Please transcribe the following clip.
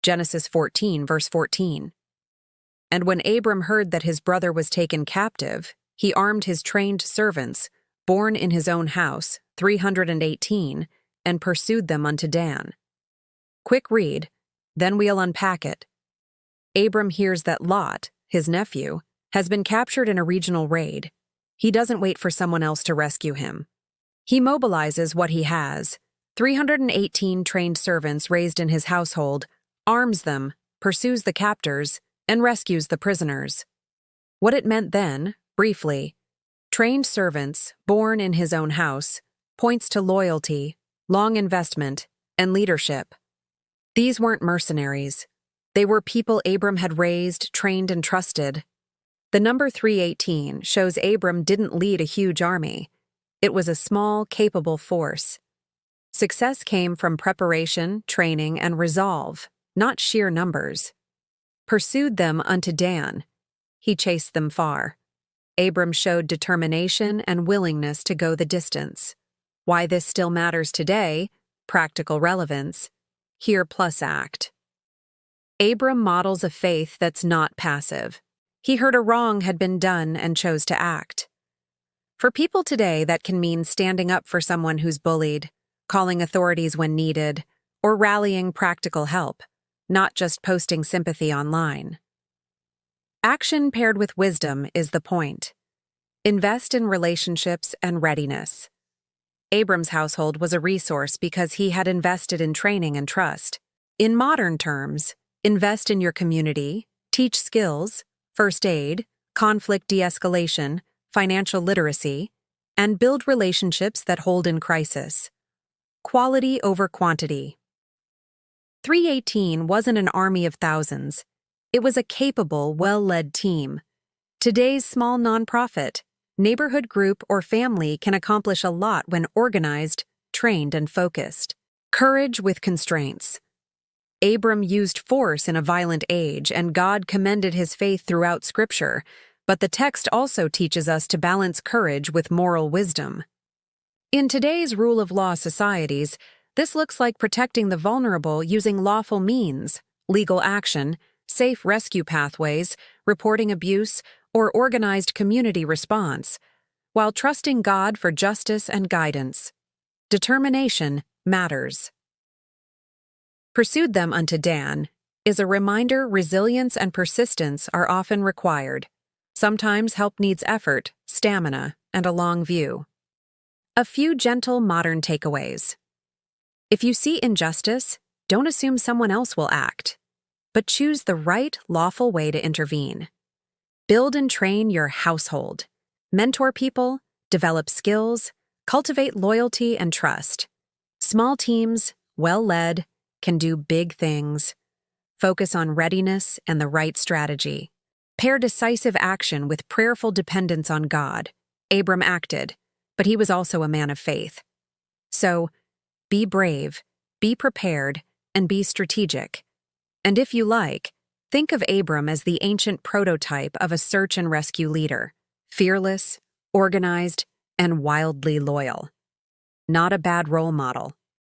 Genesis 14, verse 14. And when Abram heard that his brother was taken captive, he armed his trained servants, born in his own house, 318, and pursued them unto Dan. Quick read, then we'll unpack it. Abram hears that Lot, his nephew, has been captured in a regional raid. He doesn't wait for someone else to rescue him. He mobilizes what he has, 318 trained servants raised in his household, arms them, pursues the captors, and rescues the prisoners. What it meant then, briefly, trained servants, born in his own house, points to loyalty, long investment, and leadership. These weren't mercenaries. They were people Abram had raised, trained, and trusted. The number 318 shows Abram didn't lead a huge army. It was a small, capable force. Success came from preparation, training, and resolve, not sheer numbers. Pursued them unto Dan. He chased them far. Abram showed determination and willingness to go the distance. Why this still matters today, practical relevance, here plus act. Abram models a faith that's not passive. He heard a wrong had been done and chose to act. For people today, that can mean standing up for someone who's bullied, calling authorities when needed, or rallying practical help, not just posting sympathy online. Action paired with wisdom is the point. Invest in relationships and readiness. Abram's household was a resource because he had invested in training and trust. In modern terms, invest in your community, teach skills, first aid, conflict de-escalation, financial literacy, and build relationships that hold in crisis. Quality over quantity. 318 wasn't an army of thousands. It was a capable, well-led team. Today's small nonprofit, neighborhood group, or family can accomplish a lot when organized, trained, and focused. Courage with constraints. Abram used force in a violent age, and God commended his faith throughout Scripture, but the text also teaches us to balance courage with moral wisdom. In today's rule of law societies, this looks like protecting the vulnerable using lawful means, legal action, safe rescue pathways, reporting abuse, or organized community response, while trusting God for justice and guidance. Determination matters. Pursued them unto Dan is a reminder resilience and persistence are often required. Sometimes help needs effort, stamina, and a long view. A few gentle modern takeaways. If you see injustice, don't assume someone else will act, but choose the right, lawful way to intervene. Build and train your household. Mentor people, develop skills, cultivate loyalty and trust. Small teams, well-led, can do big things. Focus on readiness and the right strategy. Pair decisive action with prayerful dependence on God. Abram acted, but he was also a man of faith. So, be brave, be prepared, and be strategic. And if you like, think of Abram as the ancient prototype of a search and rescue leader, fearless, organized, and wildly loyal. Not a bad role model.